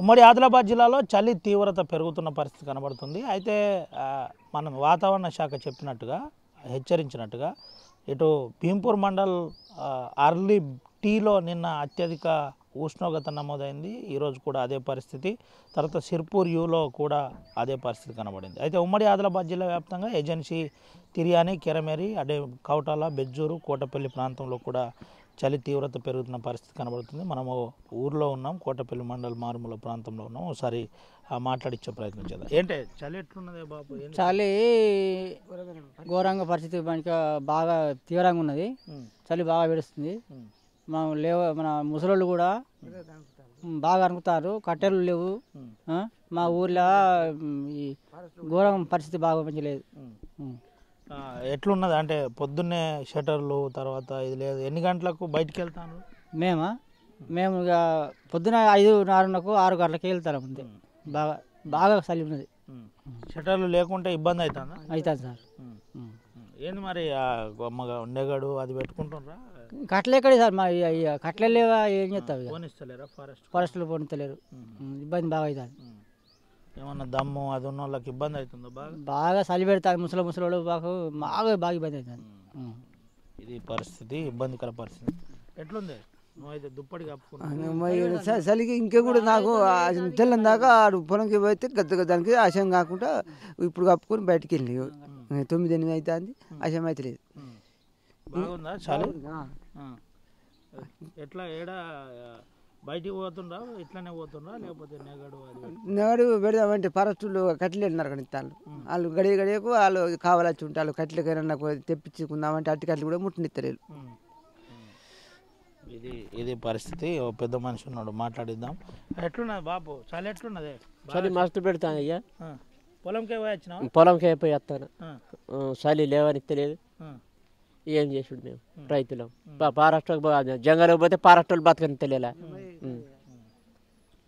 ఉమ్మడి ఆదిలాబాద్ జిల్లాలో చలి తీవ్రత పెరుగుతున్న పరిస్థితి కనబడుతుంది. అయితే మనం వాతావరణ శాఖ చెప్పినట్టుగా హెచ్చరించినట్టుగా ఇటు భీంపూర్ మండల్ అర్లీ టీలో నిన్న అత్యధిక ఉష్ణోగ్రత నమోదైంది. ఈరోజు కూడా అదే పరిస్థితి. తర్వాత సిర్పూర్ యూలో కూడా అదే పరిస్థితి కనబడింది. అయితే ఉమ్మడి ఆదిలాబాద్ జిల్లా వ్యాప్తంగా ఏజెన్సీ, తిర్యాని, కెరమేరి, అడే కౌటాల, బెజ్జూరు, కోటపల్లి ప్రాంతంలో కూడా చలి తీవ్రత పెరుగుతున్న పరిస్థితి కనబడుతుంది. మనము ఊర్లో ఉన్నాం, కోటపల్లి మండల్ మారుమూల ప్రాంతంలో ఉన్నాం. ఒకసారి మాట్లాడించే ప్రయత్నం చేద్దాం. ఏంటే చలి ఎట్లున్నదే బాబు? చలి ఘోరంగా పరిస్థితి మనకి బాగా తీవ్రంగా ఉన్నది. చలి బాగా పెడుస్తుంది. మన ముసలోళ్ళు కూడా బాగా అనుకుతారు. కట్టెలు లేవు. మా ఊర్లో ఈ ఘోరం పరిస్థితి బాగా మంచిలేదు. ఎట్లున్నది అంటే పొద్దున్నే షటర్లు, తర్వాత ఇది లేదు. ఎన్ని గంటలకు బయటికి వెళ్తాను? మేము ఇక పొద్దున 5:30కు 6 గంటలకి వెళ్తాం. అంతే. బాగా బాగా చలి ఉన్నది. షటర్లు లేకుంటే ఇబ్బంది అవుతుందా? అవుతుంది సార్. ఏంది మరి ఉండేగాడు అది పెట్టుకుంటున్నారా? కట్టలు ఎక్కడే సార్, మా కట్టలే లేవా? ఏం చేస్తావు? పోనిస్తలేరా? ఫారెస్ట్లో పోనిస్తలేరు. ఇబ్బంది బాగా అవుతుంది. ఏమన్నా దమ్ము అది ఉన్న వాళ్ళకి ఇబ్బంది అవుతుందో? బాగా చలి పెడతారు. ముసలోళ్ళు బాగా ఇబ్బంది అవుతుంది. ఇది పరిస్థితి, ఇబ్బందికర పరిస్థితి. ఎట్లుంది? నువ్వైతే దుప్పటి కప్పుకున్నా చలికి ఇంకా కూడా నాకు తెల్లని దాకా ఆడు పొలంకి పోతే దానికి ఆశయం కాకుండా ఇప్పుడు కప్పుకొని బయటికి వెళ్ళి 9-8 అవుతుంది. ఆశయం అయితే లేదు. బాగుందా చలి? ఎట్లా ఏడా బయటికి పోతుండ్రా? ఇట్లానే పోతుండ్రా లేకపోతే నెగడు పెడదామంటే ఫారెస్టులు కట్టెలు వెళ్ళినారు కానీ ఇస్తాను. వాళ్ళు గడియకు వాళ్ళు కావాల్సి ఉంటే వాళ్ళు కట్టెలకైనా తెప్పించుకుందామంటే అట్టి కట్టెలు కూడా ముట్టనిస్తారు. ఇది పరిస్థితి. ఓ పెద్ద మనిషి ఉన్నాడు, మాట్లాడిద్దాం. ఎట్లున్నది బాబు చలి? ఎట్లున్నది? చలి మస్తు పెడతాను అయ్యా. పొలంకే పోయి వచ్చినా? పొలంకే పోయి వస్తాను. చలి లేవని తెలియదు. ఏం చేసుడు మేము రైతులం. పారాష్ట్రకు జంగలకు పోతే పారాష్ట్రలు బతకని తెలియలే.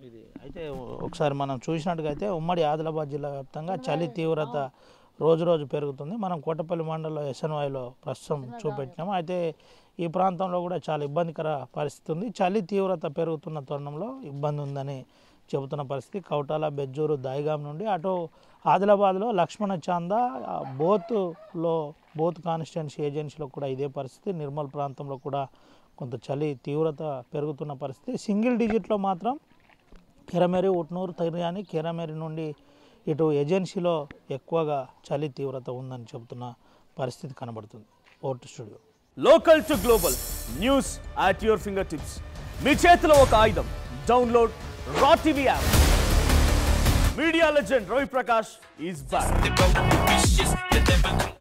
ఇది అయితే ఒకసారి మనం చూసినట్టుగా అయితే ఉమ్మడి ఆదిలాబాద్ జిల్లా వ్యాప్తంగా చలి తీవ్రత రోజు రోజు పెరుగుతుంది. మనం కోటపల్లి మండలంలో ఎస్ఎన్వైలో ప్రస్తుతం చూపెట్టినాము. అయితే ఈ ప్రాంతంలో కూడా చాలా ఇబ్బందికర పరిస్థితి ఉంది. చలి తీవ్రత పెరుగుతున్న తరుణంలో ఇబ్బంది ఉందని చెబుతున్న పరిస్థితి. కౌటాల, బెజ్జూరు, దాయిగాం నుండి అటు ఆదిలాబాద్లో లక్ష్మణ చాందా, బోత్ కాన్స్టిట్యున్సీ ఏజెన్సీలో కూడా ఇదే పరిస్థితి. నిర్మల్ ప్రాంతంలో కూడా కొంత చలి తీవ్రత పెరుగుతున్న పరిస్థితి. సింగిల్ డిజిట్లో మాత్రం కెరమేరి, ఉట్నూరు, తిర్యాని, కెరమేరి నుండి ఇటు ఏజెన్సీలో ఎక్కువగా చలి తీవ్రత ఉందని చెబుతున్న పరిస్థితి కనబడుతుంది. Port studio. Local to global news at your fingertips. మీ చేతిలో ఒక ఆయుధం. Download R TV app. Media legend Ravi Prakash is back.